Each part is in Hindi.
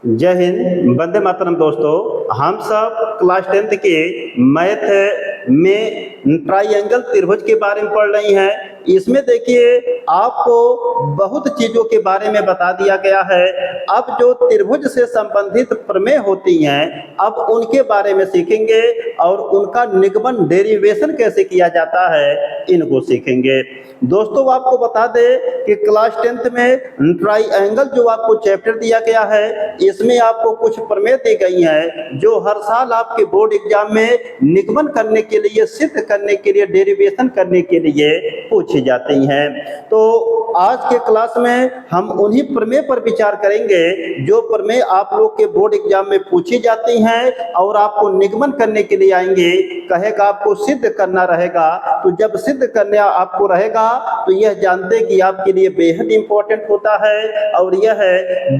जय हिंद, वंदे मातरम। दोस्तों, हम सब क्लास 10th के मैथ में ट्राइंगल त्रिभुज के बारे में पढ़ रही हैं। इसमें देखिए आपको बहुत चीजों के बारे में बता दिया गया है। अब जो त्रिभुज से संबंधित प्रमेय होती हैं, अब उनके बारे में सीखेंगे और उनका निगमन डेरिवेशन कैसे किया जाता है, इनको सीखेंगे। दोस्तों, आपको बता दें कि क्लास 10th में ट्राइंगल जो आपको चैप्टर दिया गया है, इसमें आपको कुछ प्रमेय दी गई हैं जो हर साल आपके बोर्ड एग्जाम में निगमन करने के लिए, सिद्ध करने के लिए, डेरिवेशन करने के लिए पूछी जाती हैं। तो आज के क्लास में हम उन्हीं प्रमेय पर विचार करेंगे जो प्रमेय आप लोग के बोर्ड एग्जाम में पूछी जाती हैं और आपको निगमन करने के लिए आएंगे। कहेगा आपको सिद्ध करना रहेगा, तो जब सिद्ध करने आपको रहेगा तो यह जानते कि आपके लिए बेहद इंपॉर्टेंट होता है और यह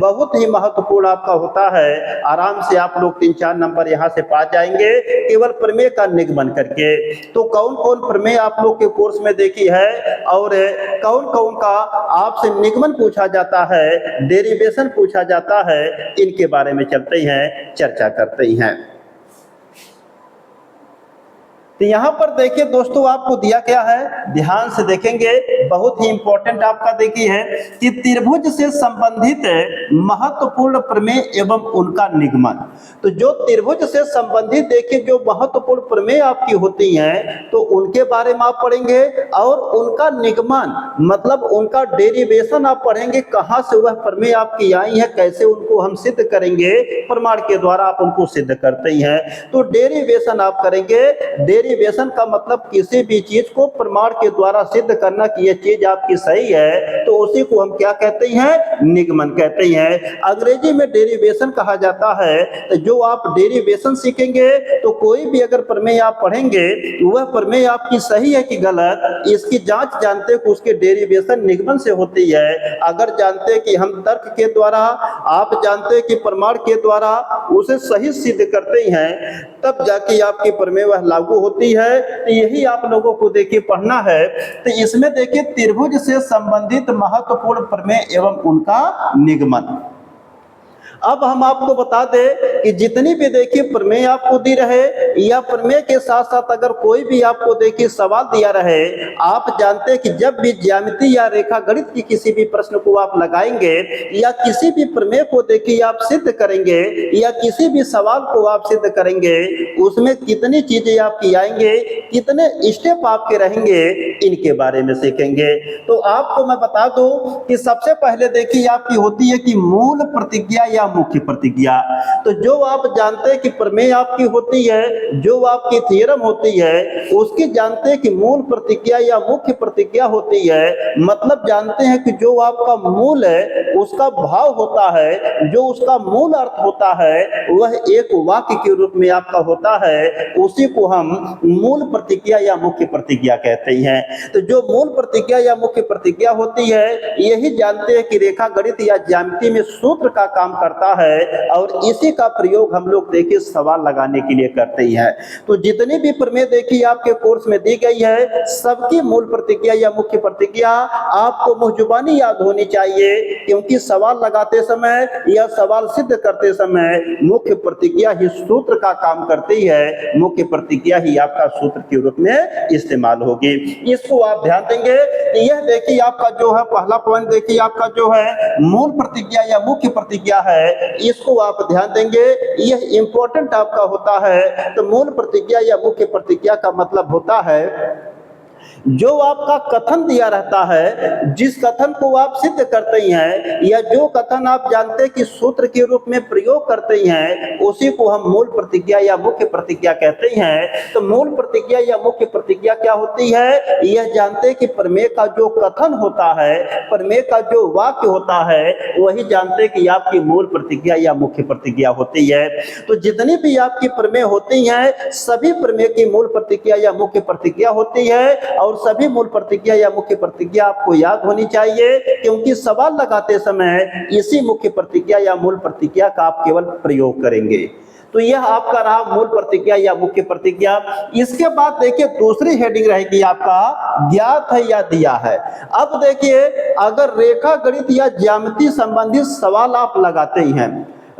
बहुत ही महत्वपूर्ण आपका होता है। आराम से आप लोग 3-4 नंबर यहाँ से पा जाएंगे केवल प्रमेय का निगमन करके। तो कौन कौन प्रमेय आप लोग के कोर्स में देखी है और कौन कौन का आपसे निगमन पूछा जाता है, डेरिवेशन पूछा जाता है, इनके बारे में चलते हैं, चर्चा करते हैं। तो यहाँ पर देखिए दोस्तों, आपको दिया गया है, ध्यान से देखेंगे, बहुत ही इंपॉर्टेंट आपका देखिए है कि त्रिभुज से संबंधित महत्वपूर्ण प्रमेय एवं उनका निगमन। तो जो त्रिभुज से संबंधित देखिए जो महत्वपूर्ण प्रमेय आपकी होती हैं, तो उनके बारे में आप पढ़ेंगे और उनका निगमन मतलब उनका डेरिवेशन आप पढ़ेंगे, कहाँ से वह प्रमेय आपकी आई है, कैसे उनको हम सिद्ध करेंगे, प्रमाण के द्वारा आप उनको सिद्ध करते हैं। तो डेरिवेशन आप करेंगे। डेरिवेशन का मतलब किसी भी चीज को प्रमाण के द्वारा सिद्ध करना कि यह चीज आपकी सही है, तो उसी को हम क्या कहते हैं, निगमन कहते हैं। अंग्रेजी में डेरिवेशन कहा जाता है। तो जो आप डेरिवेशन सीखेंगे, तो कोई भी अगर प्रमेय आप पढ़ेंगे, वह प्रमेय आपकी सही है कि गलत, इसकी जांच जानते कि उसके डेरिवेशन निगमन से होती है। अगर जानते कि हम तर्क के द्वारा, आप जानते कि प्रमाण के द्वारा उसे सही सिद्ध करते हैं, तब जाके आपकी प्रमेय वह लागू होती है। तो यही आप लोगों को देखिए पढ़ना है। तो इसमें देखिए त्रिभुज से संबंधित महत्वपूर्ण प्रमेय एवं उनका निगमन। अब हम आपको बता दें कि जितनी भी देखिए प्रमेय आपको दी रहे, या प्रमेय के साथ साथ अगर कोई भी आपको देखिए सवाल दिया रहे, आप जानते हैं कि जब भी ज्यामिति या रेखा गणित की किसी भी प्रश्न को आप लगाएंगे या किसी भी प्रमेय को देखिए आप सिद्ध करेंगे या किसी भी सवाल को आप सिद्ध करेंगे, उसमें कितनी चीजें आपकी आएंगे, कितने स्टेप आपके रहेंगे, इनके बारे में सीखेंगे। तो आपको मैं बता दूं कि सबसे पहले देखिए आपकी होती है कि मूल प्रतिज्ञा या मुख्य प्रतिज्ञा। तो जो आप जानते हैं कि प्रमेय आपकी होती है, जो आपकी थ्योरम होती है, उसकी जानते हैं कि मूल प्रतिज्ञा या मुख्य प्रतिज्ञा होती है। मतलब जानते हैं कि जो आपका मूल है, उसका भाव होता है, जो उसका मूल अर्थ होता है, वह एक वाक्य के रूप में आपका होता है। उसी को हम मूल प्रतिज्ञा या मुख्य प्रतिज्ञा कहते हैं। तो जो मूल प्रतिज्ञा या मुख्य प्रतिज्ञा होती है, यही जानते हैं कि रेखा गणित या ज्यामिति में सूत्र का काम करता है और इसी का प्रयोग हम लोग देखिए सवाल लगाने के लिए करते हैं। तो जितनी भी प्रमेय देखिए आपके कोर्स में दी गई है, सबकी मूल प्रतिज्ञा या मुख्य प्रतिज्ञा आपको मुहजुबानी याद होनी चाहिए, क्योंकि सवाल लगाते समय या सवाल सिद्ध करते समय मुख्य प्रतिज्ञा ही सूत्र का काम करती है। मुख्य प्रतिज्ञा ही आपका सूत्र के रूप में इस्तेमाल होगी। इसको आप ध्यान देंगे। यह देखिए आपका जो है पहला पॉइंट, देखिए आपका जो है मूल प्रतिज्ञा या मुख्य प्रतिज्ञा है, इसको आप ध्यान देंगे, यह इंपॉर्टेंट आपका होता है। तो मूल प्रतिज्ञा या मुख्य प्रतिज्ञा का मतलब होता है जो आपका कथन दिया रहता है, जिस कथन को आप सिद्ध करते हैं या जो कथन आप जानते हैं कि सूत्र के रूप में प्रयोग करते हैं, उसी को हम मूल प्रतिज्ञा या मुख्य प्रतिज्ञा कहते हैं। तो मूल प्रतिज्ञा या मुख्य प्रतिज्ञा क्या होती है, यह जानते हैं कि प्रमेय का जो कथन होता है, प्रमेय का जो वाक्य होता है, वही जानते हैं कि आपकी मूल प्रतिज्ञा या मुख्य प्रतिज्ञा होती है। तो जितनी भी आपकी प्रमेय होती हैं, सभी प्रमेय की मूल प्रतिज्ञा या मुख्य प्रतिज्ञा होती है और सभी मूल प्रतिज्ञा या मुख्य प्रतिज्ञा आपको याद होनी चाहिए, क्योंकि सवाल लगाते समय इसी मुख्य प्रतिज्ञा या मूल प्रतिज्ञा का आप केवल प्रयोग करेंगे। तो यह आपका रहा मूल प्रतिज्ञा या मुख्य प्रतिज्ञा। इसके बाद देखिए दूसरी हेडिंग रहेगी आपका ज्ञात है या दिया है। अब देखिए अगर रेखा गणित या ज्यामिति संबंधित सवाल आप लगाते हैं,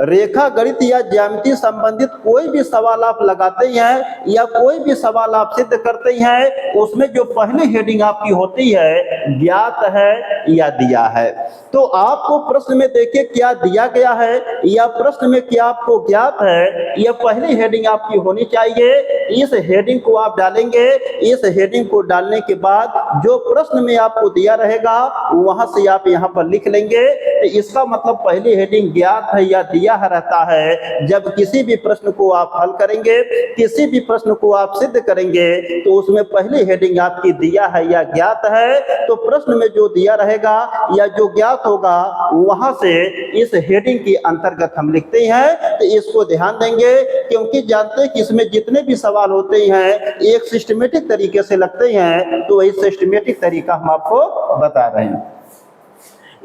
रेखा गणित या ज्यामिति संबंधित कोई भी सवाल आप लगाते हैं या कोई भी सवाल आप सिद्ध करते हैं, उसमें जो पहली हेडिंग आपकी होती है ज्ञात है या दिया है। तो आपको प्रश्न में देखिए क्या दिया गया है या प्रश्न में क्या आपको ज्ञात है, यह पहली हेडिंग आपकी होनी चाहिए। इस हेडिंग को आप डालेंगे। इस हेडिंग को डालने के बाद जो प्रश्न में आपको दिया रहेगा वहां से आप यहां पर लिख लेंगे। तो इसका मतलब पहली हेडिंग ज्ञात है या दिया है रहता है जब किसी भी प्रश्न को आप हल करेंगे, किसी भी प्रश्न को आप सिद्ध करेंगे, तो उसमें पहली हेडिंग आपकी दिया है या ज्ञात है। तो प्रश्न में जो दिया रहेगा या जो ज्ञात होगा वहां से इस हेडिंग के अंतर्गत हम लिखते हैं। तो इसको ध्यान देंगे, क्योंकि जानते हैं कि इसमें जितने भी सवाल होते हैं एक सिस्टमेटिक तरीके से लगते हैं, तो वही सिस्टमेटिक तरीका हम आपको बता रहे हैं।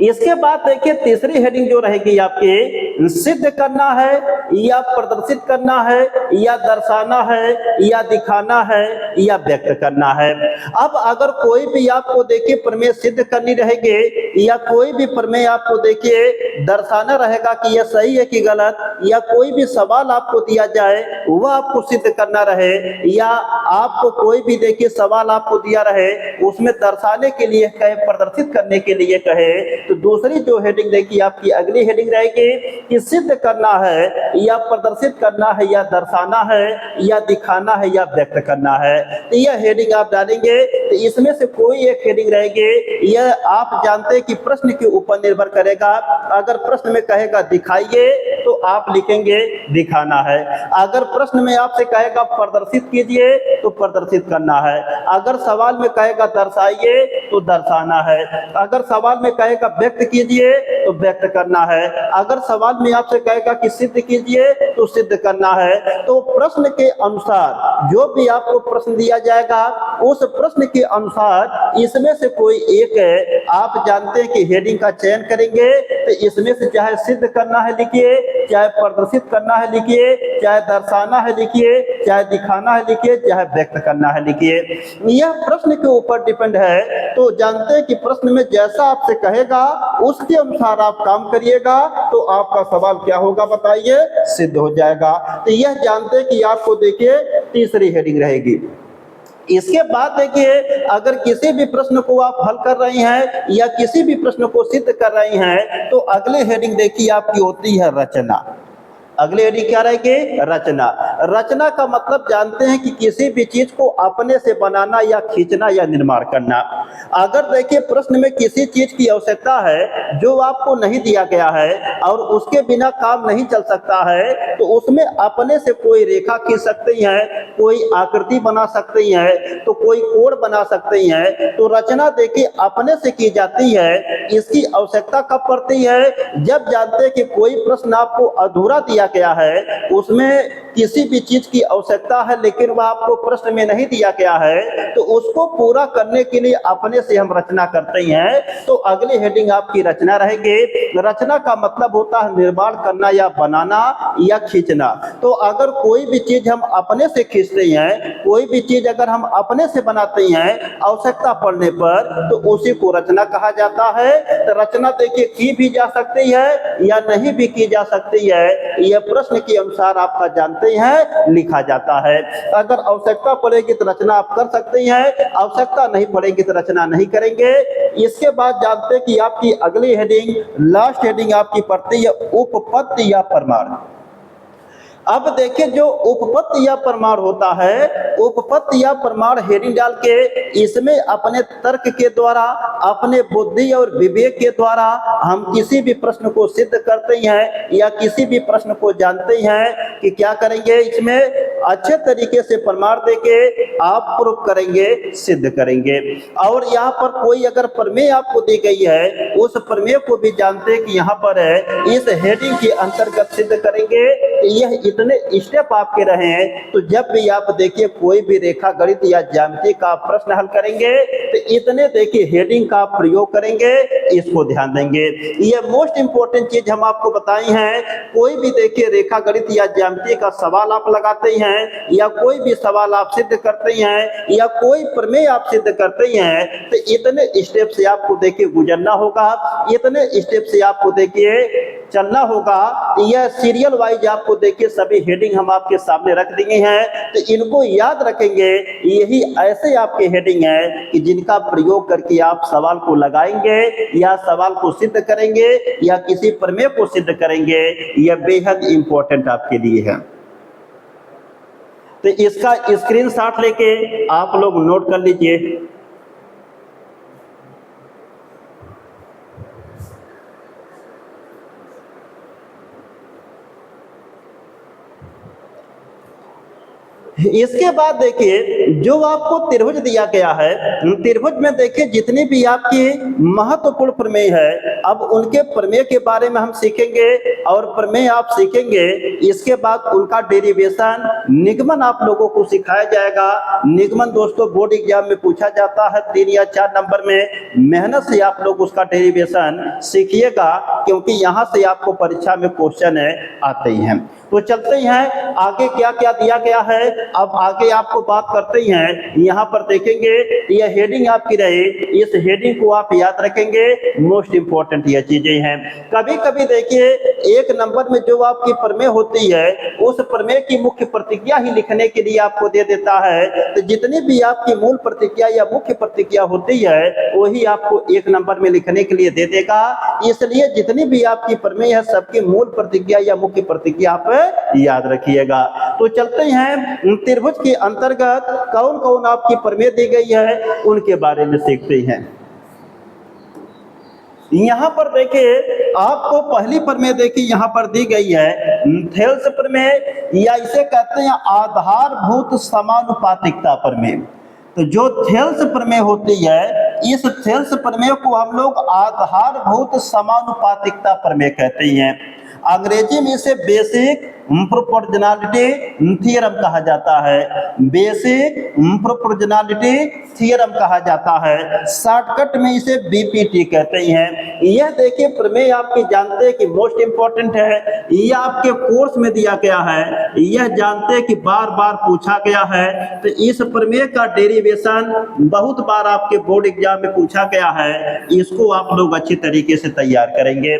इसके बाद देखिए तीसरी हेडिंग जो रहेगी आपकी, सिद्ध करना है या प्रदर्शित करना है या दर्शाना है या दिखाना है या व्यक्त करना है। अब अगर कोई भी आपको देखिए प्रमेय सिद्ध करनी रहेगी या कोई भी प्रमेय आपको देखिए दर्शाना रहेगा कि यह सही है कि गलत, या कोई भी सवाल आपको दिया जाए वह आपको सिद्ध करना रहे, या आपको कोई भी देखिए सवाल आपको दिया रहे उसमें दर्शाने के लिए कहे, प्रदर्शित करने के लिए कहे, तो दूसरी जो हेडिंग देखिए आपकी अगली हेडिंग रहेगी कि सिद्ध करना है या प्रदर्शित करना है या दर्शाना है या दिखाना है या व्यक्त करना है। तो यह हेडिंग आप डालेंगे। तो इसमें से कोई एक हेडिंग रहेगी, यह आप जानते हैं कि प्रश्न के ऊपर निर्भर करेगा। अगर प्रश्न में कहेगा दिखाइए तो आप लिखेंगे दिखाना है। अगर प्रश्न में आपसे कहेगा प्रदर्शित कीजिए तो प्रदर्शित करना है। अगर सवाल में कहेगा दर्शाइए तो दर्शाना है। अगर सवाल में कहेगा व्यक्त कीजिए तो व्यक्त करना है। अगर सवाल में आपसे कहेगा कि सिद्ध कीजिए तो सिद्ध करना है। तो प्रश्न के अनुसार जो भी आपको प्रश्न दिया जाएगा उस प्रश्न के अनुसार इसमें से कोई एक है, आप जानते हैं कि हेडिंग का चयन करेंगे। तो इसमें से चाहे सिद्ध करना है लिखिए, चाहे प्रदर्शित करना है लिखिए, चाहे दर्शाना है लिखिए, चाहे दिखाना है लिखिए, चाहे व्यक्त करना है लिखिए। यह प्रश्न के ऊपर डिपेंड है। तो जानते हैं कि प्रश्न में जैसा आपसे कहेगा उसके अनुसार आप काम करिएगा तो आपका सवाल क्या होगा बताइए, सिद्ध हो जाएगा। तो यह जानते हैं कि आपको देखिए तीसरी हेडिंग रहेगी। इसके बाद देखिए अगर किसी भी प्रश्न को आप हल कर रहे हैं या किसी भी प्रश्न को सिद्ध कर रहे हैं तो अगले हेडिंग देखिए आपकी होती है रचना। अगली हेडिंग क्या रहेगी, रचना। रचना का मतलब जानते हैं कि किसी भी चीज को अपने से बनाना या खींचना या निर्माण करना। अगर देखिए प्रश्न में किसी चीज की आवश्यकता है जो आपको नहीं दिया गया है और उसके बिना काम नहीं चल सकता है, तो उसमें अपने से कोई रेखा खींच सकते हैं, कोई आकृति बना सकते हैं, तो कोई कोण बना सकते हैं। तो रचना देखिए अपने से की जाती है। इसकी आवश्यकता कब पड़ती है, जब जानते हैं कि कोई प्रश्न आपको अधूरा दिया गया है, उसमें किसी भी चीज की आवश्यकता है लेकिन वह आपको प्रश्न में नहीं दिया गया है, तो उसको पूरा करने के लिए अपने से हम रचना करते हैं। तो अगली हेडिंग आपकी रचना रहेगी। रचना का मतलब होता है निर्माण करना या बनाना या खींचना। तो अगर कोई भी चीज हम अपने से खींचते हैं, कोई भी चीज अगर हम अपने से बनाते हैं आवश्यकता पड़ने पर, तो उसी को रचना कहा जाता है। तो रचना देखिए की भी जा सकती है या नहीं भी की जा सकती है, यह प्रश्न के अनुसार आपका जानते हैं लिखा जाता है। अगर आवश्यकता पड़ेगी तो रचना आप कर सकते हैं, आवश्यकता नहीं पड़ेगी तो रचना नहीं करेंगे। इसके बाद जानते हैं कि आपकी अगली हेडिंग, लास्ट हेडिंग आपकी पड़ती है उपपत्ति या प्रमाण। अब देखिए जो उपपत्ति या प्रमाण होता है, उपपत्ति या प्रमाण हेडिंग डाल के इसमें अपने तर्क के द्वारा, अपने बुद्धि और विवेक के द्वारा हम किसी भी प्रश्न को सिद्ध करते हैं या किसी भी प्रश्न को जानते हैं कि क्या करेंगे, इसमें अच्छे तरीके से प्रमाण देके आप प्रूफ करेंगे, सिद्ध करेंगे। और यहाँ पर कोई अगर प्रमेय आपको दी गई है उस प्रमेय को भी जानते हैं कि यहाँ पर है, इस हेडिंग के अंतर्गत सिद्ध करेंगे। यह इतने स्टेप आपके रहे हैं। तो जब भी आप देखिए कोई भी रेखा गणित या ज्यामिति का प्रश्न हल करेंगे तो इतने देखिए हेडिंग का प्रयोग करेंगे, इसको ध्यान देंगे। ये मोस्ट इंपोर्टेंट चीज हम आपको बताई हैं। कोई भी देखिए रेखा गणित या ज्यामिति का सवाल आप लगाते हैं या कोई भी सवाल आप सिद्ध करते हैं या कोई प्रमेय आप सिद्ध करते हैं, तो इतने स्टेप से आपको देखिए गुजरना होगा, इतने स्टेप से आपको देखिए चलना होगा। यह सीरियल वाइज आपको देखिए सभी हेडिंग हम आपके सामने रख दिए हैं, तो इनको याद रखेंगे। यही ऐसे आपके हेडिंग है कि जिनका प्रयोग करके आप सवाल को लगाएंगे या सवाल को सिद्ध करेंगे या किसी प्रमेय को सिद्ध करेंगे। यह बेहद इंपॉर्टेंट आपके लिए है। तो इसका स्क्रीनशॉट लेके आप लोग नोट कर लीजिए। इसके बाद देखिए जो आपको त्रिभुज दिया गया है, त्रिभुज में देखिए जितनी भी आपकी महत्वपूर्ण प्रमेय है, अब उनके प्रमेय के बारे में हम सीखेंगे और प्रमेय आप सीखेंगे। इसके बाद उनका डेरिवेशन निगमन आप लोगों को सिखाया जाएगा। निगमन दोस्तों बोर्ड एग्जाम में पूछा जाता है 3 या 4 नंबर में। मेहनत से आप लोग उसका डेरिवेशन सीखिएगा, क्योंकि यहाँ से आपको परीक्षा में क्वेश्चन आते ही हैं। तो चलते हैं आगे क्या क्या दिया गया है। अब आगे आपको बात करते हैं। यहाँ पर देखेंगे यह हेडिंग आपकी रहे, इस हेडिंग को आप याद रखेंगे। मोस्ट इंपॉर्टेंट ये चीजें हैं। कभी कभी देखिए 1 नंबर में जो आपकी प्रमेय होती है, उस प्रमेय की मुख्य प्रतिक्रिया ही लिखने के लिए आपको दे देता है। तो जितनी भी आपकी मूल प्रतिक्रिया या मुख्य प्रतिक्रिया होती है, वही आपको 1 नंबर में लिखने के लिए दे देगा। इसलिए जितनी भी आपकी प्रमेय है, सबकी मूल प्रतिक्रिया या मुख्य प्रतिक्रिया आप याद रखिएगा। तो चलते हैं त्रिभुज के अंतर्गत कौन कौन आपकी प्रमेय दी गई है, उनके बारे में सीखते हैं। यहाँ पर देखिए आपको पहली प्रमेय देखिए यहाँ पर दी गई है थेल्स प्रमेय, या इसे कहते हैं आधारभूत समानुपातिकता प्रमेय। तो जो थेल्स प्रमेय होती है, इस थेल्स प्रमेय को हम लोग आधारभूत समानुपातिकता प्रमेय कहते हैं। अंग्रेजी में इसे बेसिक प्रोपोर्शनैलिटी थ्योरम कहा जाता है। बेसिक प्रोपोर्शनैलिटी थ्योरम कहा जाता है। शॉर्टकट में इसे बीपीटी कहते हैं। यह देखिए प्रमेय आपके जानते हैं कि मोस्ट इंपॉर्टेंट है। यह आपके कोर्स में दिया गया है, यह जानते हैं कि बार बार पूछा गया है। तो इस प्रमेय का डेरिवेशन बहुत बार आपके बोर्ड एग्जाम में पूछा गया है। इसको आप लोग अच्छी तरीके से तैयार करेंगे।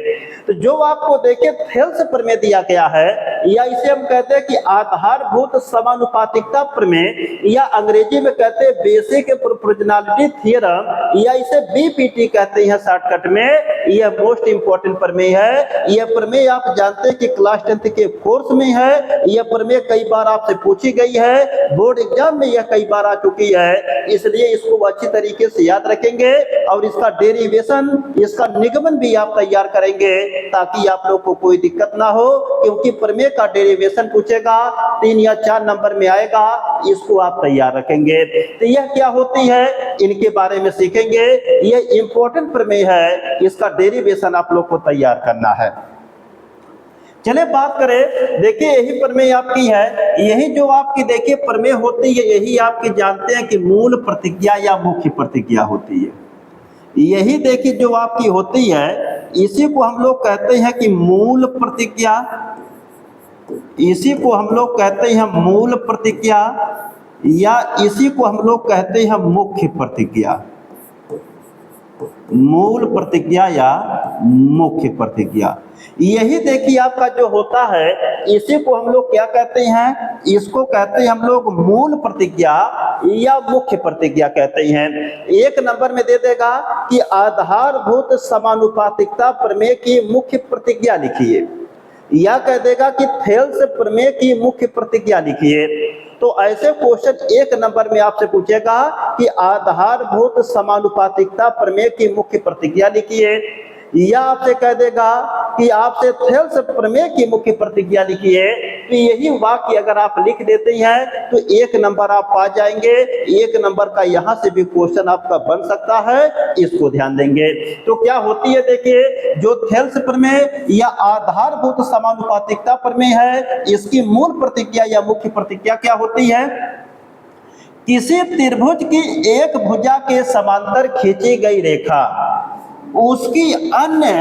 तो जो आपको देखिए थेल्स प्रमेय दिया गया है, या इसे हम कहते हैं कि आधारभूत समानुपातिकता प्रमेय, या अंग्रेजी में कहते हैं बेसिक प्रोपोर्शनैलिटी थ्योरम, या इसे बीपीटी कहते हैं शॉर्टकट में। यह मोस्ट इंपॉर्टेंट प्रमेय है। यह प्रमेय आप जानते हैं कि क्लास 10 के कोर्स में है। यह प्रमेय कई बार आपसे पूछी गई है, बोर्ड एग्जाम में यह कई बार आ चुकी है। इसलिए इसको अच्छी तरीके से याद रखेंगे और इसका डेरिवेशन, इसका निगमन भी आप तैयार करेंगे, ताकि आप लोग को कोई दिक्कत ना हो। क्योंकि प्रमेय का डेरिवेशन पूछेगा 3 या 4 नंबर में आएगा, इसको आप तैयार रखेंगे। तो यह क्या होती है, इनके बारे में सीखेंगे। यह इंपॉर्टेंट प्रमेय है, इसका डेरिवेशन आप लोग को तैयार करना है। चले बात करें, देखिए यही प्रमेय आपकी है। यही जो आपकी देखिए प्रमेय होती है, यही आपकी जानते हैं कि मूल प्रतिक्रिया या मुख्य प्रतिक्रिया होती है। यही देखिए जो आपकी होती है, इसी को हम लोग कहते हैं कि मूल प्रतिक्रिया। इसी को हम लोग कहते हैं मूल प्रतिक्रिया, या इसी को हम लोग कहते हैं मुख्य प्रतिक्रिया। मूल प्रतिक्रिया या मुख्य प्रतिक्रिया, यही देखिए आपका जो होता है, इसी को हम लोग क्या कहते हैं, इसको कहते हैं हम लोग मूल प्रतिक्रिया या मुख्य प्रतिक्रिया कहते हैं। 1 नंबर में दे देगा कि आधारभूत समानुपातिकता प्रमेय की मुख्य प्रतिक्रिया लिखिए, या कह देगा कि थेल्स प्रमेय की मुख्य प्रतिक्रिया लिखिए। तो ऐसे क्वेश्चन 1 नंबर में आपसे पूछेगा कि आधारभूत समानुपातिकता प्रमेय की मुख्य प्रतिक्रिया लिखिए, या आपसे कह देगा कि आपसे थेल्स प्रमेय की मुख्य प्रतिक्रिया लिखिए। तो यही वाक्य अगर आप लिख देते हैं तो 1 नंबर आप पा जाएंगे। 1 नंबर का यहाँ से भी क्वेश्चन आपका बन सकता है, इसको ध्यान देंगे। तो क्या होती है देखिए, जो थेल्स प्रमेय या आधारभूत समानुपातिकता प्रमेय है, इसकी मूल प्रतिक्रिया या मुख्य प्रतिक्रिया क्या होती है, किसी त्रिभुज की एक भुजा के समांतर खींची गई रेखा उसकी अन्य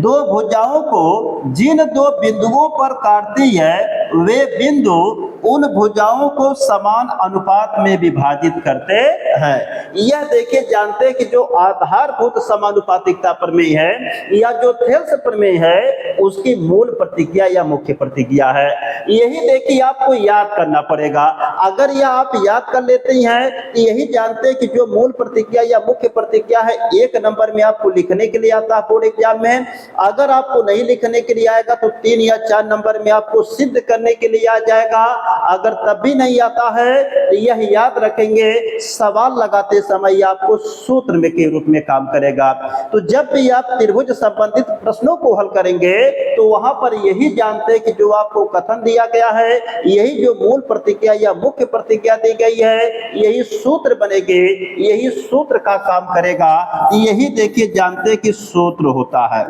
2 भुजाओं को जिन 2 बिंदुओं पर काटती है, वे बिंदु उन भुजाओं को समान अनुपात में विभाजित करते हैं। यह देखिए जानते हैं कि जो आधारभूत समानुपातिकता प्रमेय है या जो थेल्स प्रमेय है उसकी मूल प्रतिक्रिया या मुख्य प्रतिक्रिया है। यही देखिए आपको याद करना पड़ेगा। अगर यह आप याद कर लेते हैं तो यही जानते हैं कि जो मूल प्रतिक्रिया या मुख्य प्रतिक्रिया है 1 नंबर में आपको लिखने के लिए आता है बोर्ड एग्जाम में। अगर आपको नहीं लिखने के लिए आएगा तो 3 या 4 नंबर में आपको सिद्ध करने के लिए आ जाएगा। अगर तब भी नहीं आता है तो यह याद रखेंगे सवाल लगाते समय आपको सूत्र में के रूप में काम करेगा। तो जब भी आप त्रिभुज संबंधित प्रश्नों को हल करेंगे तो वहां पर यही जानते हैं कि जो आपको कथन दिया गया है यही जो मूल प्रतिक्रिया या मुख्य प्रतिक्रिया दी गई है यही सूत्र बनेंगे, यही सूत्र का काम करेगा। यही देखिए जानते हैं कि सूत्र होता है,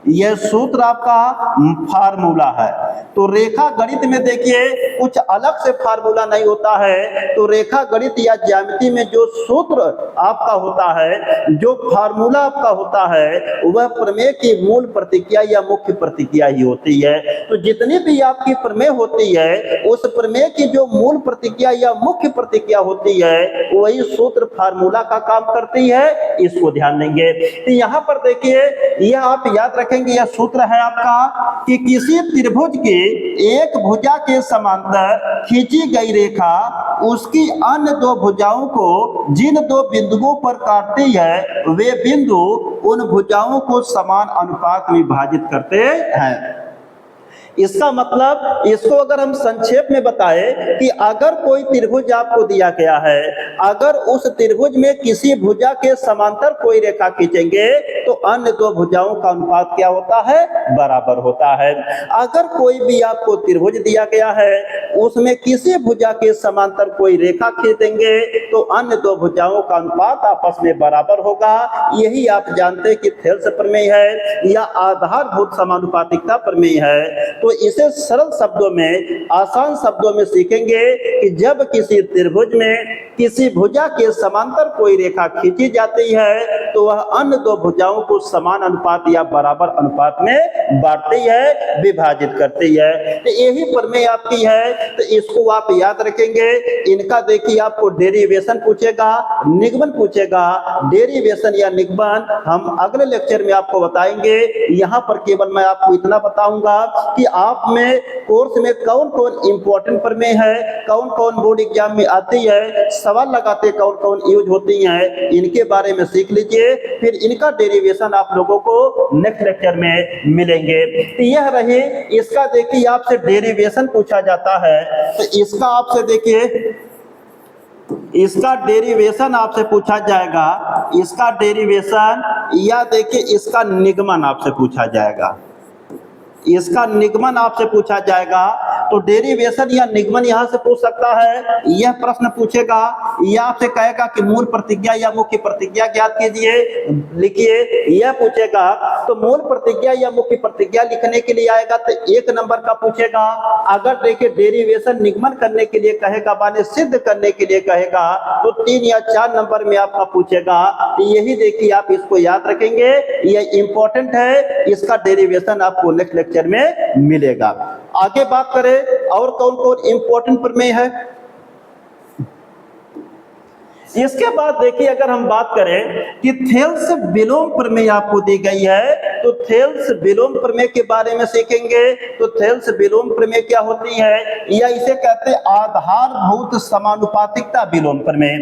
यह सूत्र आपका फार्मूला है। तो रेखा गणित में देखिए कुछ अलग से फार्मूला नहीं होता है। तो रेखा गणित या ज्यामिति में जो सूत्र आपका होता है, जो फार्मूला आपका होता है वह प्रमेय की मूल प्रतिक्रिया या मुख्य प्रतिक्रिया ही होती है। तो जितनी भी आपकी प्रमेय होती है उस प्रमेय की जो मूल प्रतिक्रिया या मुख्य प्रतिक्रिया होती है वही सूत्र फार्मूला का काम करती है। इसको ध्यान देंगे। तो यहाँ पर देखिए यह आप याद रखें यह सूत्र है आपका कि किसी त्रिभुज की एक भुजा के समांतर खींची गई रेखा उसकी अन्य 2 भुजाओं को जिन 2 बिंदुओं पर काटती है वे बिंदु उन भुजाओं को समान अनुपात में विभाजित करते हैं। इसका मतलब इसको अगर हम संक्षेप में बताएं कि अगर कोई त्रिभुज आपको दिया गया है, अगर उस त्रिभुज में किसी भुजा के समांतर कोई रेखा खींचेंगे तो अन्य 2 भुजाओं का अनुपात क्या होता है? बराबर होता है। अगर कोई भी आपको त्रिभुज दिया गया है उसमें किसी भुजा के समांतर कोई रेखा खींचेंगे तो अन्य 2 भुजाओं का अनुपात आपस में बराबर होगा। यही आप जानते हैं कि थेल्स प्रमेय है या आधारभूत समानुपातिकता प्रमेय है। तो इसे सरल शब्दों में, आसान शब्दों में सीखेंगे कि जब किसी त्रिभुज में किसी भुजा के समांतर कोई रेखा खींची जाती है तो वह अन्य 2 भुजाओं को समान अनुपात या बराबर अनुपात में बांटती है, विभाजित करती है। तो यही प्रमेय आपकी है। तो इसको आप याद रखेंगे। इनका देखिए आपको डेरिवेशन पूछेगा, निगमन पूछेगा। डेरिवेशन या निगमन हम अगले लेक्चर में आपको बताएंगे। यहाँ पर केवल मैं आपको इतना बताऊंगा कि आप में कोर्स में कौन कौन इंपॉर्टेंट प्रमेय है, कौन कौन बोर्ड एग्जाम में आती है, सवाल लगाते कौन कौन यूज होती हैं, इनके बारे में सीख लीजिए। फिर इनका डेरिवेशन आप लोगों को नेक्स्ट लेक्चर में मिलेंगे। तो यह रही इसका देखिए आपसे डेरिवेशन पूछा जाता है तो इसका आपसे देखिए इसका डेरिवेशन आपसे पूछा जाएगा, इसका डेरिवेशन या देखिए इसका निगमन आपसे पूछा जाएगा, इसका निगमन आपसे पूछा जाएगा। तो डेरिवेशन या निगमन यहां से पूछ सकता है। यह प्रश्न पूछेगा, यह आपसे कहेगा कि मूल प्रतिक्रिया या मुख्य प्रतिक्रिया ज्ञात कीजिए, लिखिए। यह पूछेगा तो मूल प्रतिक्रिया या मुख्य प्रतिक्रिया लिखने के लिए आएगा तो 1 नंबर का पूछेगा। अगर देखिए डेरिवेशन निगमन करने के लिए कहेगा, माने सिद्ध करने के लिए कहेगा तो 3 या 4 नंबर में आपका पूछेगा। यही देखिए आप इसको याद रखेंगे, यह इंपॉर्टेंट है। इसका डेरिवेशन आपको नेक्स्ट लेक्चर में मिलेगा। आगे बात करें और कौन कौन इंपॉर्टेंट प्रमेय है। इसके बाद देखिए अगर हम बात करें कि थेल्स विलोम प्रमेय आपको दी गई है तो थेल्स विलोम प्रमेय के बारे में सीखेंगे। तो थेल्स विलोम प्रमेय क्या होती है या इसे कहते हैं आधारभूत समानुपातिकता विलोम प्रमेय।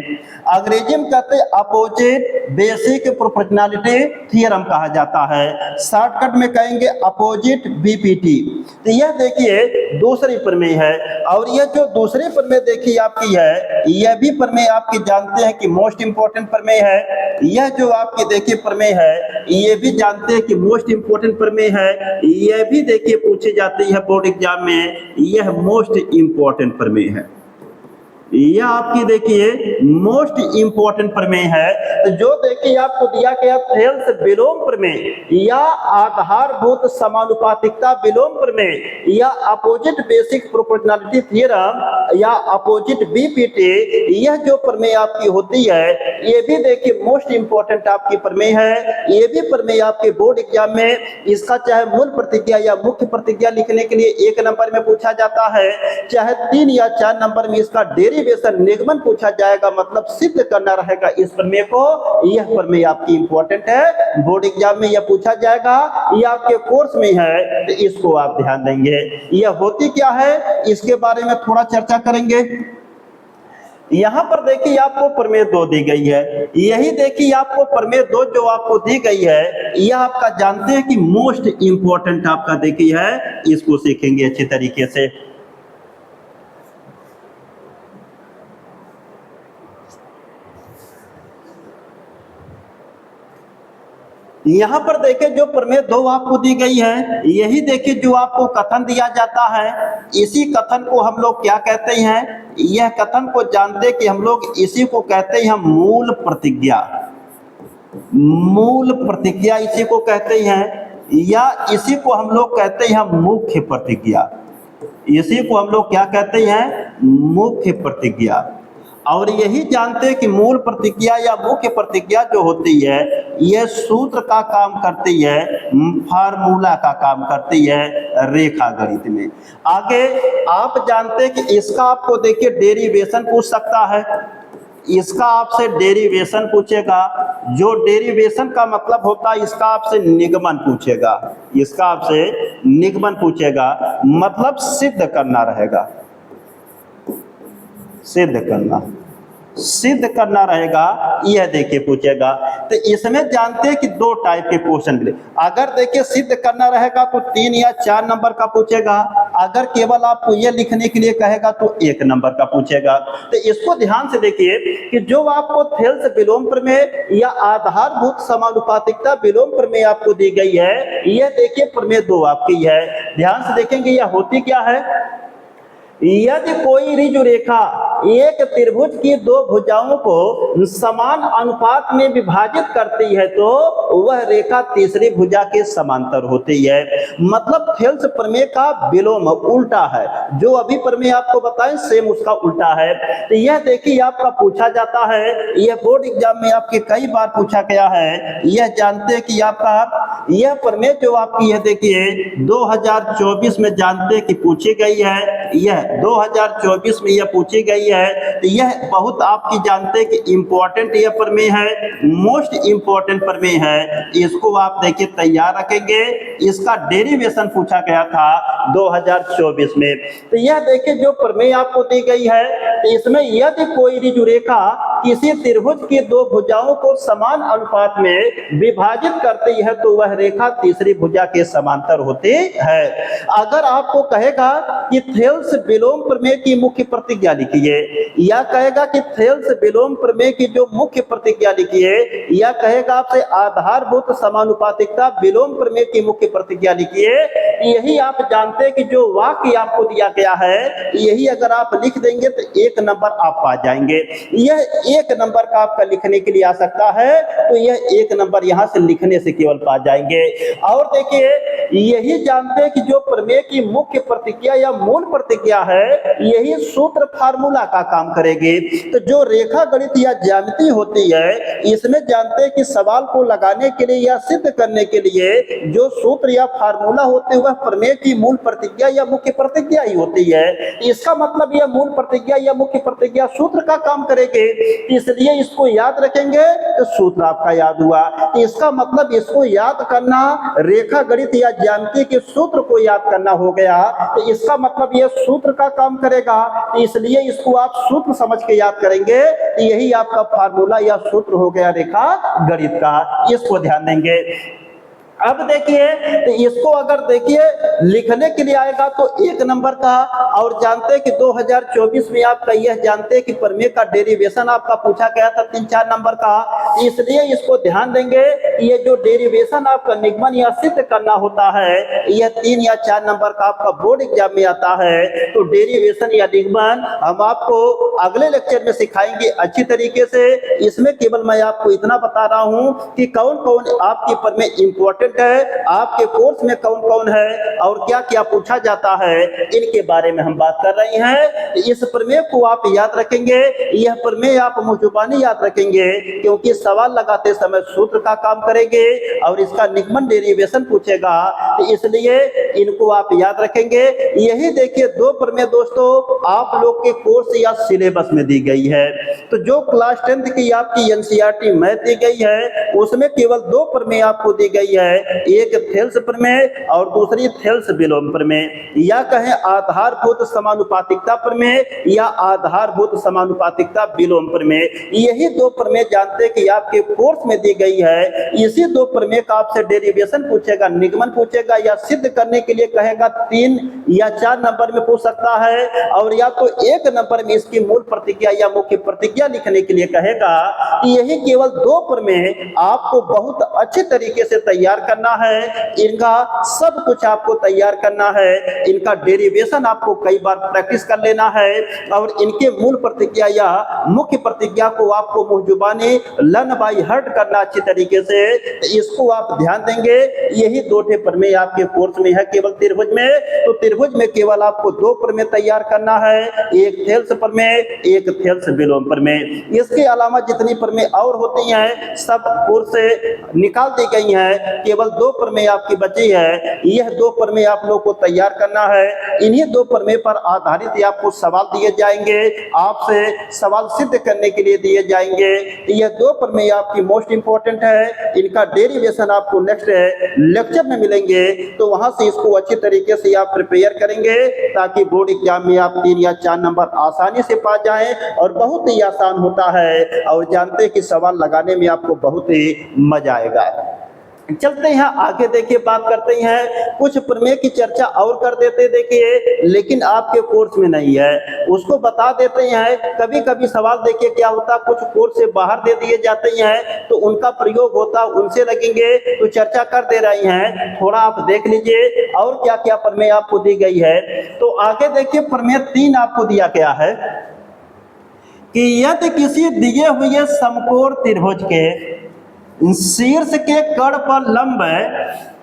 अंग्रेजी में कहते हैं अपोजिट बेसिक प्रोपोर्शनैलिटी थ्योरम कहा जाता है। शॉर्टकट में कहेंगे अपोजिट बीपीटी। तो यह देखिए दूसरी प्रमेय है और यह जो दूसरी प्रमेय देखिए आपकी है यह भी प्रमेय आपकी जानते हैं कि मोस्ट इंपोर्टेंट प्रमेय है। यह जो आपकी देखिए प्रमेय है ये भी जानते हैं कि मोस्ट इंपोर्टेंट प्रमेय है। यह भी देखिए पूछी जाती है बोर्ड एग्जाम में, यह मोस्ट इंपोर्टेंट प्रमेय है। यह आपकी देखिए मोस्ट इंपॉर्टेंट प्रमेय है। तो जो देखिए आपको दिया गया थेल्स विलोम प्रमेय या आधारभूत समानुपातिकता विलोम प्रमेय या अपोजिट बेसिक प्रोपोर्शनैलिटी थ्योरम या अपोजिट बीपीटी, यह जो प्रमेय आपकी होती है ये भी देखिए मोस्ट इंपॉर्टेंट आपकी प्रमेय है। ये भी प्रमेय आपके बोर्ड एग्जाम में इसका चाहे मूल प्रतिज्ञा या मुख्य प्रतिज्ञा लिखने के लिए 1 नंबर में पूछा जाता है, चाहे 3 या 4 नंबर में इसका डेरिवेशन निगमन पूछा जाएगा, मतलब सिद्ध करना रहेगा इस प्रमेय को। यह प्रमेय आपकी इंपॉर्टेंट है, बोर्ड एग्जाम में यह पूछा जाएगा, यह आपके कोर्स में है, तो इसको आप ध्यान देंगे। यह होती क्या है इसके बारे में थोड़ा चर्चा करेंगे। यहां पर देखिए आपको प्रमेय 2 दी गई है। यही देखिए आपको प्रमेय 2 जो आपको दी गई है यह आपका जानते हैं कि मोस्ट इंपॉर्टेंट आपका देखिए है, इसको सीखेंगे अच्छे तरीके से। यहां पर देखिए जो प्रमेय 2 आपको दी गई है, यही देखिए जो आपको कथन दिया जाता है, इसी कथन को हम लोग क्या कहते हैं, यह कथन को जानते हैं कि हम लोग इसी को कहते हैं मूल प्रतिज्ञा। मूल प्रतिज्ञा इसी को कहते हैं, या इसी को हम लोग कहते हैं मुख्य प्रतिज्ञा। इसी को हम लोग क्या कहते हैं, मुख्य प्रतिज्ञा। और यही जानते हैं कि मूल प्रतिज्ञा या मुख्य प्रतिज्ञा जो होती है यह सूत्र का काम करती है, फार्मूला का काम करती है रेखा गणित में। आगे आप जानते हैं कि इसका आपको देखिए डेरिवेशन पूछ सकता है, इसका आपसे डेरिवेशन पूछेगा। जो डेरिवेशन का मतलब होता है इसका आपसे निगमन पूछेगा, इसका आपसे निगमन पूछेगा, मतलब सिद्ध करना रहेगा, सिद्ध करना रहेगा, यह देखिए पूछेगा। तो इसमें जानते हैं कि 2 टाइप के क्वेश्चन मिले। अगर देखिए सिद्ध करना रहेगा तो 3 या 4 नंबर का पूछेगा, अगर केवल आपको यह लिखने के लिए कहेगा तो 1 नंबर का पूछेगा। तो इसको ध्यान से देखिए कि जो आपको थेल्स विलोम प्रमेय या आधारभूत समानुपातिकता विलोम प्रमेय आपको दी गई है, यह देखिए प्रमेय 2 आपकी है। ध्यान से देखेंगे यह होती क्या है, यदि कोई ऋजु रेखा एक त्रिभुज की 2 भुजाओं को समान अनुपात में विभाजित करती है तो वह रेखा तीसरी भुजा के समांतर होती है। मतलब थेल्स प्रमेय का विलोम उल्टा है, जो अभी प्रमेय आपको बताएं सेम उसका उल्टा है। तो यह देखिए आपका पूछा जाता है, यह बोर्ड एग्जाम में आपके कई बार पूछा गया है। यह जानते हैं कि आपका यह प्रमेय जो आपकी यह देखिए 2024 में जानते कि पूछी गई है, यह 2024 में यह पूछी गई है। तो यह बहुत आपकी जानते हैं कि इंपॉर्टेंट यह प्रमेय है, मोस्ट इंपॉर्टेंट प्रमेय है। इसको आप देखिए तैयार रखेंगे, इसका डेरिवेशन पूछा गया था 2024 में। तो यह देखिए जो प्रमेय आपको दी गई है, तो इसमें यदि कोई ऋजु रेखा किसी त्रिभुज की 2 भुजाओं को समान अनुपात में विभाजित करती है तो वह रेखा तीसरी भुजा के समांतर होती है। अगर आपको कहेगा कि थेल्स विलोम प्रमेय की मुख्य प्रतिज्ञा लिखिए, या कहेगा कि थेल्स विलोम प्रमेय की जो मुख्य प्रतिज्ञा लिखिए, या कहेगा आपसे आधारभूत समानुपातिकता विलोम प्रमेय की मुख्य प्रतिज्ञा लिखिए, यही आप जानते हैं कि जो वाक्य आपको दिया गया है यही अगर आप लिख देंगे तो 1 नंबर आप पा जाएंगे। यह 1 नंबर का आपका लिखने के लिए आ सकता है, तो यह 1 नंबर यहां से लिखने से केवल पा जाएंगे। और देखिए यही जानते हैं कि जो प्रमेय की मुख्य प्रतिज्ञा या मूल प्रतिज्ञा है यही सूत्र फार्मूला का काम करेगी। तो जो रेखा गणित या ज्यामिति होती है इसमें जानते हैं कि सवाल को लगाने के लिए या सिद्ध करने के लिए जो सूत्र या फार्मूला होते हैं वह प्रमेय की मूल प्रतिज्ञा या मुख्य प्रतिज्ञा ही होती है। इसका मतलब यह मूल प्रतिज्ञा या मुख्य प्रतिज्ञा सूत्र का काम करेगी, इसलिए इसको याद रखेंगे तो सूत्र आपका याद हुआ। इसका मतलब इसको याद करना रेखा गणित या ज्यामिति के सूत्र को याद करना हो गया, तो इसका मतलब यह सूत्र का काम करेगा, इसलिए इसको आप सूत्र समझ के याद करेंगे। यही आपका फार्मूला या सूत्र हो गया रेखा गणित का, इसको ध्यान देंगे। अब देखिए, तो इसको अगर देखिए लिखने के लिए आएगा तो 1 नंबर का, और जानते हैं कि 2024 में आपका यह जानते हैं कि प्रमेय का डेरिवेशन आपका पूछा गया था 3-4 नंबर का, इसलिए इसको ध्यान देंगे। ये जो डेरिवेशन आपका निगमन या सिद्ध करना होता है, यह 3 या 4 नंबर का आपका बोर्ड एग्जाम में आता है। तो डेरिवेशन या निगमन हम आपको अगले लेक्चर में सिखाएंगे अच्छी तरीके से। इसमें केवल मैं आपको इतना बता रहा हूं कि कौन कौन आपके प्रमेय इंपॉर्टेंट है, आपके कोर्स में कौन कौन है और क्या क्या पूछा जाता है, इनके बारे में हम बात कर रहे हैं। इस प्रमेय को आप याद रखेंगे, यह प्रमेय आप मुंहजुबानी याद रखेंगे, क्योंकि सवाल लगाते समय सूत्र का काम करेंगे और इसका निगमन डेरिवेशन पूछेगा, तो इसलिए इनको आप याद रखेंगे। यही देखिए 2 प्रमेय दोस्तों आप लोग के कोर्स या सिलेबस में दी गई है। तो जो क्लास 10th की आपकी एनसीईआरटी मैथ दी गई है, उसमें केवल 2 प्रमेय आपको दी गई है, एक थेल्स प्रमेय और दूसरी थेल्स विलोम प्रमेय, या कहें आधारभूत समानुपातिकता प्रमेय या आधारभूत समानुपातिकता विलोम प्रमेय। यही 2 प्रमेय जानते हैं कि आपके कोर्स में दी गई है। इसी 2 प्रमेय का आपसे डेरिवेशन पूछेगा, निगमन पूछेगा, या सिद्ध करने के लिए कहेगा 3 या 4 नंबर में पूछ सकता है, और या तो 1 नंबर में इसकी मूल प्रतिक्रिया या मुख्य प्रतिक्रिया लिखने के लिए कहेगा। यही केवल 2 प्रमेय आपको बहुत अच्छे तरीके से तैयार करना है, इनका सब कुछ आपको तैयार करना है, इनका डेरिवेशन आपको कई बार प्रैक्टिस कर लेना है, और इनके मूल प्रतिक्रिया या मुख्य प्रतिक्रिया को आपको मुंहजुबानी लर्न बाय हार्ट करना अच्छी तरीके से। इसको आप ध्यान देंगे। यही 2 प्रमेय आपके कोर्स में है केवल त्रिभुज में। तो त्रिभुज में केवल आपको 2 प्रमेय तैयार करना है, एक थेल्स प्रमेय, एक थेल्स विलोम प्रमेय। इसके अलावा जितनी प्रमेय और होती हैं सब कोर्स से निकाल दी गई हैं, केवल 2 प्रमेय आपकी बची है। यह 2 प्रमेय आप लोग को तैयार करना है। इन्हीं 2 प्रमेय पर आधारित आपको सवाल दिए जाएंगे, आपसे सवाल सिद्ध करने के लिए दिए जाएंगे। यह 2 प्रमेय आपकी मोस्ट इंपॉर्टेंट है, इनका डेरिवेशन आपको नेक्स्ट लेक्चर में मिलेंगे, तो वहां से इसको अच्छी तरीके से आप प्रिपेयर करेंगे, ताकि बोर्ड एग्जाम में आप 3 या 4 नंबर आसानी से पा जाएं। और बहुत ही आसान होता है, और जानते हैं कि सवाल लगाने में आपको बहुत ही मजा आएगा। चलते हैं आगे, देखिए बात करते हैं, कुछ प्रमेय की चर्चा और कर देते देखिए, लेकिन आपके कोर्स में नहीं है, उसको बता देते हैं। कभी कभी सवाल देखिए क्या होता, कुछ कोर्स से बाहर दे दिए जाते हैं, तो उनका प्रयोग होता, उनसे लगेंगे, तो चर्चा कर दे रही हैं, थोड़ा आप देख लीजिए और क्या क्या प्रमेय आपको दी गई है। तो आगे देखिए प्रमेय 3 आपको दिया गया है कि यदि किसी दिए हुए समकोण त्रिभुज के शीर्ष के कड़ पर लंब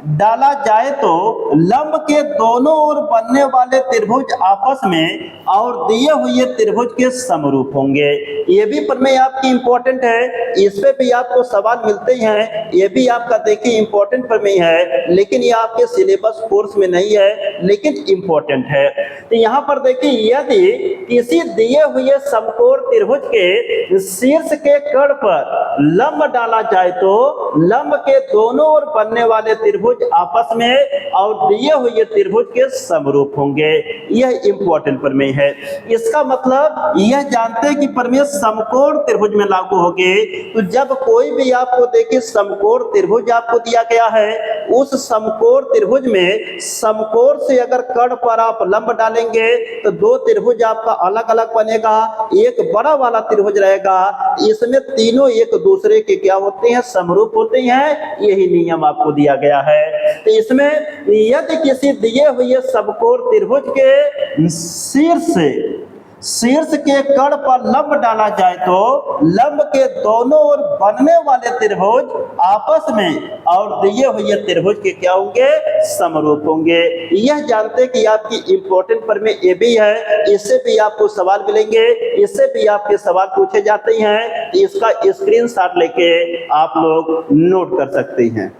डाला जाए तो लंब के दोनों ओर बनने वाले त्रिभुज आपस में और दिए हुए त्रिभुज के समरूप होंगे। ये भी प्रमेय आपकी इंपॉर्टेंट है, इस पे भी आपको सवाल मिलते हैं। ये भी आपका देखिए इंपॉर्टेंट प्रमेय है, लेकिन ये आपके सिलेबस कोर्स में नहीं है, लेकिन इंपॉर्टेंट है। तो यहाँ पर देखिए, यदि किसी दिए हुए समकोण त्रिभुज के शीर्ष के कड़ पर लंब डाला जाए तो लंब के दोनों ओर बनने वाले त्रिभुज आपस में और दिए हुए त्रिभुज के समरूप होंगे। यह इंपॉर्टेंट प्रमेय है। इसका मतलब यह जानते हैं कि प्रमेय समकोण त्रिभुज में लागू होंगे। तो जब कोई भी आपको देखिए समकोण त्रिभुज आपको दिया गया है, उस समकोण त्रिभुज में समकोण से अगर कड़ पर आप लंब डालेंगे तो 2 त्रिभुज आपका अलग अलग बनेगा, एक बड़ा वाला त्रिभुज रहेगा। इसमें तीनों एक दूसरे के क्या होते हैं, समरूप होते हैं। यही नियम आपको दिया गया है। तो इसमें यदि किसी दिए हुए समकोण त्रिभुज के शीर्ष के कड़ पर लंब डाला जाए तो लंब के दोनों ओर बनने वाले त्रिभुज आपस में और दिए हुए त्रिभुज के क्या होंगे, समरूप होंगे। यह जानते कि आपकी इंपॉर्टेंट प्रमेय ये भी है, इससे भी आपको सवाल मिलेंगे, इससे भी आपके सवाल पूछे जाते हैं। इसका स्क्रीनशॉट लेके आप लोग नोट कर सकते हैं।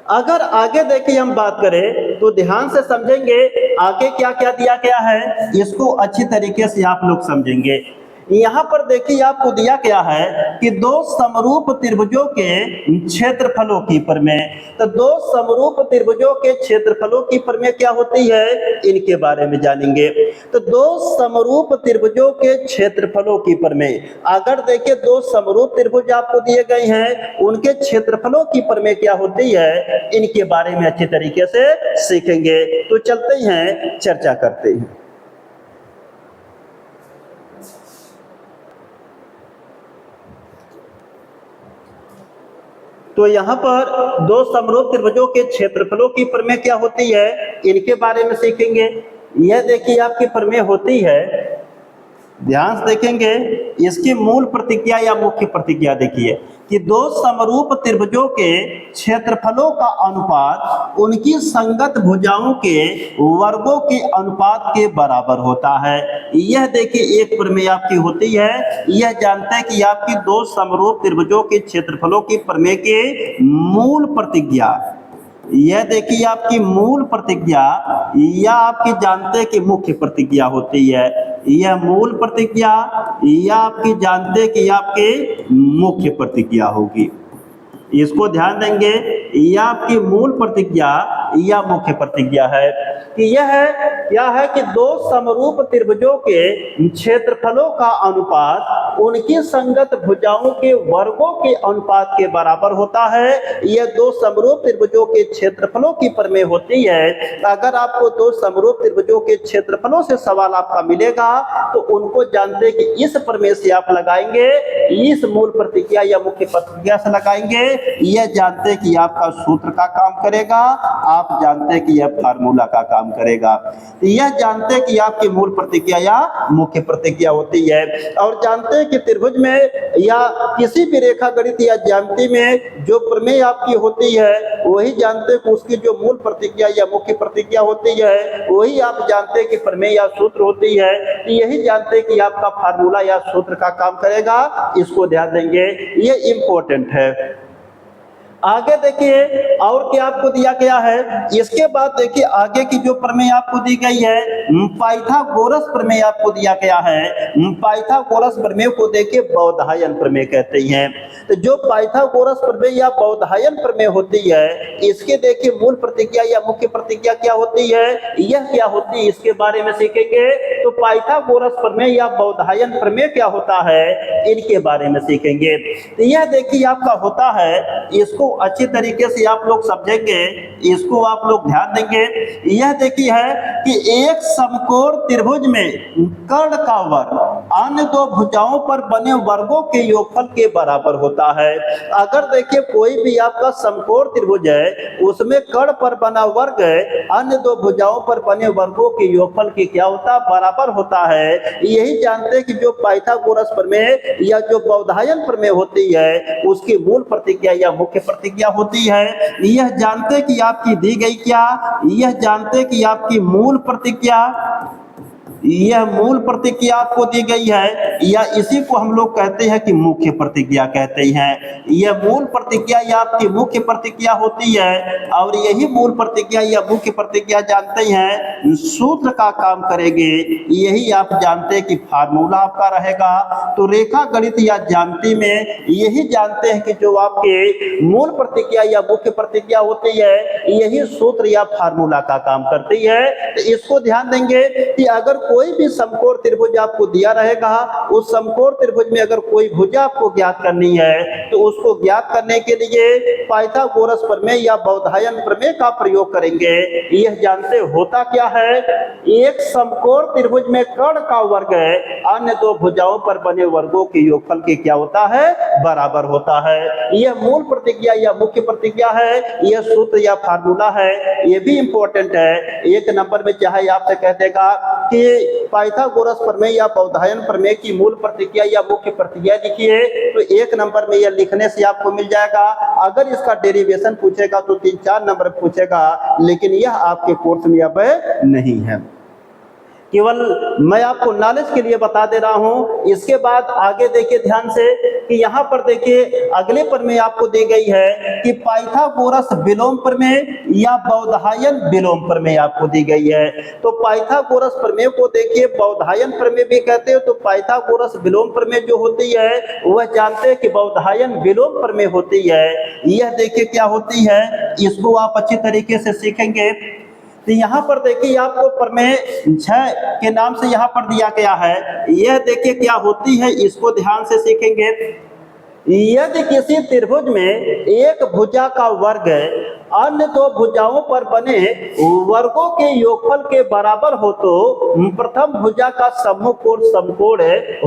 अगर आगे देखिए हम बात करें तो ध्यान से समझेंगे आगे क्या क्या दिया गया है, इसको अच्छी तरीके से आप लोग समझेंगे। यहाँ पर देखिए आपको दिया गया है कि दो समरूप त्रिभुजों के क्षेत्रफलों की प्रमेय। तो दो समरूप त्रिभुजों के क्षेत्रफलों की प्रमेय क्या होती है, इनके बारे में जानेंगे। तो दो समरूप त्रिभुजों के क्षेत्रफलों की प्रमेय, अगर देखिए दो समरूप त्रिभुज आपको दिए गए हैं, उनके क्षेत्रफलों की प्रमेय क्या होती है, इनके बारे में अच्छे तरीके से सीखेंगे। तो चलते हैं, चर्चा करते हैं। तो यहाँ पर दो समरूप त्रिभुजों के क्षेत्रफलों की प्रमेय क्या होती है, इनके बारे में सीखेंगे। यह देखिए आपकी प्रमेय होती है, ध्यान से देखेंगे, इसकी मूल प्रतिज्ञा या मुख्य प्रतिज्ञा देखिए कि दो समरूप त्रिभुजों के क्षेत्रफलों का अनुपात उनकी संगत भुजाओं के वर्गों के अनुपात के बराबर होता है। यह देखिए एक प्रमेय आपकी होती है। यह जानते हैं कि आपकी दो समरूप त्रिभुजों के क्षेत्रफलों की प्रमेय के मूल प्रतिज्ञा, यह देखिए आपकी मूल प्रतिज्ञा या आपकी जानते हैं कि मुख्य प्रतिज्ञा होती है। यह मूल प्रतिज्ञा या आपकी जानते हैं कि आपकी मुख्य प्रतिज्ञा होगी। इसको ध्यान देंगे, यह आपकी मूल प्रतिज्ञा या मुख्य प्रतिज्ञा है कि यह क्या है कि दो समरूप त्रिभुजों के क्षेत्रफलों का अनुपात उनकी संगत भुजाओं के वर्गों के अनुपात के बराबर होता है। यह दो समरूप त्रिभुजों के क्षेत्रफलों की प्रमेय होती है। अगर आपको दो समरूप त्रिभुजों के क्षेत्रफलों से सवाल आपका मिलेगा तो उनको जानते हैं कि इस प्रमेय से आप लगाएंगे, इस मूल प्रतिज्ञा या मुख्य प्रतिज्ञा से लगाएंगे। यह जानते हैं कि आपका सूत्र का काम करेगा, आप जानते हैं कि यह फार्मूला का काम करेगा। यह जानते हैं कि आपकी मूल प्रतिज्ञा या मुख्य प्रतिज्ञा होती है। और जानते हैं कि त्रिभुज में या किसी भी रेखा गणित या ज्यामिति में जो प्रमेय आपकी होती है, वही जानते हैं कि उसकी जो मूल प्रतिज्ञा या मुख्य प्रतिज्ञा होती है, वही आप जानते हैं कि प्रमेय या सूत्र होती है। यही जानते हैं कि आपका फार्मूला या सूत्र का काम करेगा। इसको ध्यान देंगे, ये इंपॉर्टेंट है। आगे देखिए और क्या आपको दिया गया है, इसके बाद देखिए आगे की जो प्रमेय आपको दी गई है, पाइथागोरस प्रमेय आपको दिया गया है। पाइथागोरस प्रमेय को देखिए बौधायन प्रमेय कहते हैं। तो जो पाइथागोरस प्रमेय या बौधायन प्रमेय होती है, इसके देखिए मूल प्रतिज्ञा या मुख्य प्रतिज्ञा क्या होती है, यह क्या होती है, इसके बारे में सीखेंगे। तो पाइथागोरस प्रमेय या बौधायन प्रमेय क्या होता है, इनके बारे में सीखेंगे। तो यह देखिए आपका होता है, इसको अच्छी तरीके से आप लोग समझेंगे, इसको आप लोग ध्यान देंगे। यह देखिए है कि एक समकोण त्रिभुज में कर्ण का वर्ग अन्य दो भुजाओं पर बने वर्गों के योगफल के बराबर होता है। अगर देखिए कोई भी आपका समकोण त्रिभुज है, उसमें कर्ण पर बना वर्ग अन्य दो भुजाओं पर बने वर्गों के योगफल के क्या होता है, बराबर होता है। यही जानते हैं कि जो पाइथागोरस प्रमेय या जो बौधायन प्रमेय होती है, उसकी मूल प्रतिज्ञा या मुख्य प्रतिज्ञा होती है। यह जानते कि आपकी दी गई क्या, यह जानते कि आपकी मूल प्रतिज्ञा, यह मूल प्रतिज्ञा आपको दी गई है, या इसी को हम लोग कहते हैं कि मुख्य प्रतिज्ञा कहते हैं। यह मूल प्रतिज्ञा या आपकी मुख्य प्रतिज्ञा होती है। और यही मूल प्रतिज्ञा या मुख्य प्रतिज्ञा जानते हैं सूत्र का काम करेंगे। यही आप जानते हैं कि फार्मूला आपका रहेगा। तो रेखा गणित या ज्यामिति में यही जानते हैं कि जो आपके मूल प्रतिज्ञा या मुख्य प्रतिज्ञा होती है, यही सूत्र या फार्मूला का काम करती है। तो इसको ध्यान देंगे कि अगर कोई भी समकोण त्रिभुज आपको दिया रहेगा, उस समकोण त्रिभुज में अगर कोई भुजा आपको ज्ञात करनी है, तो उसको ज्ञात करने के लिए पाइथागोरस प्रमेय या बौधायन प्रमेय का प्रयोग करेंगे। यह जानते होता क्या है, एक समकोण त्रिभुज में कर्ण का वर्ग अन्य दो भुजाओं पर बने वर्गों के योगफल के क्या होता है, बराबर होता है। यह मूल प्रतिज्ञा या मुख्य प्रतिज्ञा है, यह सूत्र या फार्मूला है। यह भी इंपॉर्टेंट है। एक नंबर में चाहे आपसे कह देगा कि पाइथागोरस प्रमेय या बौधायन प्रमेय की मूल प्रतिज्ञा या मुख्य प्रतिज्ञा लिखिए, तो एक नंबर में यह लिखने से आपको मिल जाएगा। अगर इसका डेरिवेशन पूछेगा तो 3-4 नंबर पूछेगा, लेकिन यह आपके कोर्स में अब नहीं है। केवल मैं आपको नॉलेज के लिए बता दे रहा हूं। इसके बाद आगे देखिए ध्यान से कि यहाँ पर देखिए अगले प्रमेय आपको दी गई है कि पाइथागोरस विलोम प्रमेय या बौधायन विलोम प्रमेय आपको दी गई है। तो पाइथागोरस प्रमेय को देखिए बौधायन प्रमेय भी कहते हैं, तो पाइथागोरस विलोम प्रमेय जो होती है वह जानते हैं कि बौधायन विलोम प्रमेय होती है। यह देखिए क्या होती है, इसको आप अच्छी तरीके से सीखेंगे। तो यहाँ पर देखिए आपको प्रमेय 6 के नाम से यहाँ पर दिया गया है। यह देखिए क्या होती है, इसको ध्यान से सीखेंगे। यदि किसी त्रिभुज में एक भुजा का वर्ग अन्य दो भुजाओं पर बने वर्गों के योगफल के बराबर हो तो प्रथम भुजा का सम्मुख कोण समकोण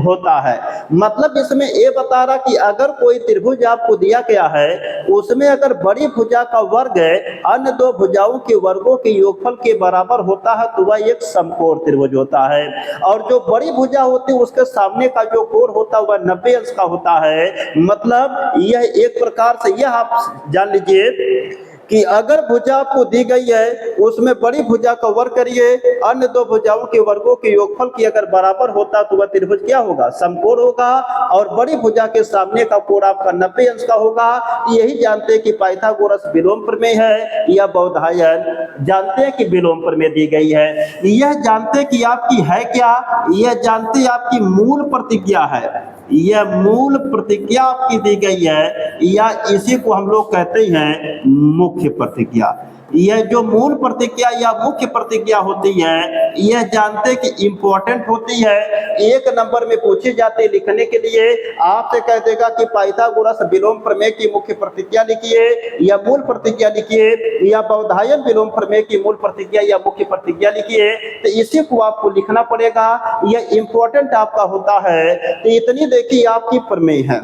होता है। मतलब इसमें ये बता रहा कि अगर कोई त्रिभुज आपको दिया गया है, उसमें अगर बड़ी भुजा का वर्ग अन्य दो भुजाओं के वर्गों के योगफल के बराबर होता है तो वह एक समकोण त्रिभुज होता है। और जो बड़ी भुजा होती है उसके सामने का जो कोण होता है वह 90 अंश का होता है। मतलब यह एक प्रकार से यह आप जान लीजिए कि अगर भुजा आपको दी गई है उसमें बड़ी भुजा का वर्ग करिए, अन्य दो भुजाओं के वर्गों के योगफल की अगर बराबर होता तो वह त्रिभुज क्या होगा, समकोण होगा। और बड़ी भुजा के सामने का कोण आपका 90 अंश का होगा। यही जानते हैं कि पाइथागोरस विलोम प्रमेय है या बौधायन जानते हैं कि विलोम प्रमेय दी गई है। यह जानते हैं कि आपकी है क्या, यह जानते हैं आपकी मूल प्रतिज्ञा है, यह मूल प्रतिज्ञा आपकी दी गई है या इसी को हम लोग कहते हैं मुख्य प्रतिज्ञा। यह जो मूल प्रतिज्ञा या मुख्य प्रतिज्ञा होती है यह जानते हैं कि इंपॉर्टेंट होती है, 1 नंबर में पूछी जाती है। लिखने के लिए आपसे कह देगा कि पाइथागोरस विलोम प्रमेय की मुख्य प्रतिज्ञा लिखिए या मूल प्रतिज्ञा लिखिए या बौधायन विलोम प्रमेय की मूल प्रतिज्ञा या मुख्य प्रतिज्ञा लिखिए। तो इसी को आपको लिखना पड़ेगा, यह इंपॉर्टेंट आपका होता है। तो इतनी देखिए आपकी प्रमेय है।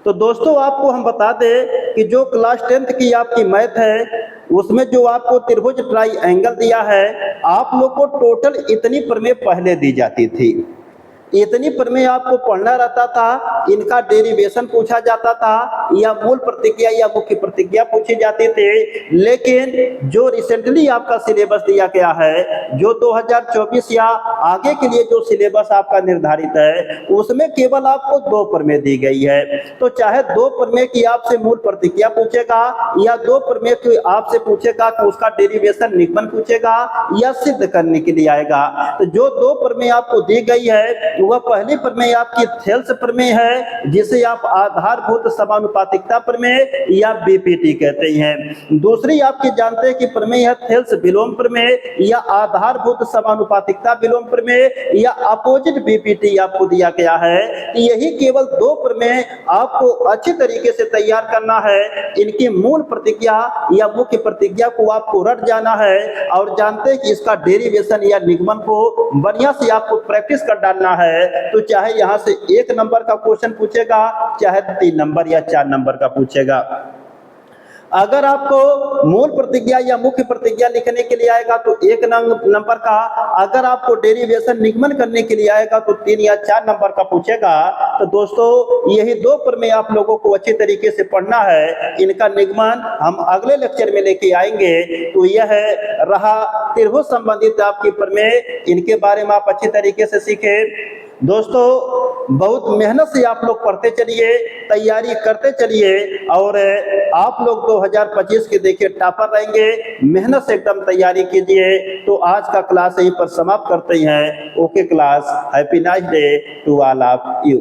तो दोस्तों आपको हम बता दें कि जो क्लास 10th की आपकी मैथ है उसमें जो आपको त्रिभुज ट्राइएंगल दिया है, आप लोग को टोटल इतनी प्रमेय पहले दी जाती थी। इतनी प्रमेय आपको पढ़ना रहता था, इनका डेरिवेशन पूछा जाता था या मूल प्रतिज्ञा या मुख्य प्रतिज्ञा पूछी जाती थी। लेकिन जो रिसेंटली आपका सिलेबस दिया गया है, जो 2024 या आगे के लिए जो सिलेबस आपका निर्धारित है, उसमें केवल आपको 2 प्रमेय दी गई है। तो चाहे 2 प्रमेय की आपसे मूल प्रतिज्ञा पूछेगा या 2 प्रमेय की आपसे पूछेगा कि उसका डेरिवेशन निगमन पूछेगा या सिद्ध करने के लिए आएगा। तो जो 2 प्रमेय आपको दी गई है वह पहली प्रमेय आपकी थेल्स प्रमेय है, जिसे आप आधारभूत समानुपातिकता प्रमेय या बीपीटी कहते हैं। दूसरी आपकी जानते हैं कि प्रमेय है थेल्स विलोम प्रमेय या आधारभूत समानुपातिकता विलोम प्रमेय या अपोजिट बीपीटी आपको दिया गया है। यही केवल 2 प्रमेय आपको अच्छे तरीके से तैयार करना है। इनकी मूल प्रतिज्ञा या मुख्य प्रतिज्ञा को आपको रट जाना है और जानते हैं कि इसका डेरिवेशन या निगमन को बढ़िया से आपको प्रैक्टिस कर डालना है। तो चाहे यहां से 1 नंबर का क्वेश्चन पूछेगा, चाहे 3 नंबर या 4 नंबर का पूछेगा। अगर आपको मूल प्रतिज्ञा या मुख्य प्रतिज्ञा लिखने के लिए आएगा तो 1 नंबर का, अगर आपको डेरिवेशन निगमन करने के लिए आएगा तो 3 या 4 नंबर का पूछेगा। तो दोस्तों यही 2 प्रमेय आप लोगों को अच्छे तरीके से पढ़ना है। इनका निगमन हम अगले लेक्चर में लेके आएंगे। तो यह रहा त्रिभुज संबंधित आपकी प्रमेय, इनके बारे में आप अच्छे तरीके से सीखे। दोस्तों बहुत मेहनत से आप लोग पढ़ते चलिए, तैयारी करते चलिए और आप लोग 2025 के देखिए टॉपर रहेंगे। मेहनत से एकदम तैयारी कीजिए। तो आज का क्लास यहीं पर समाप्त करते हैं। Okay class, happy nice day to all of you.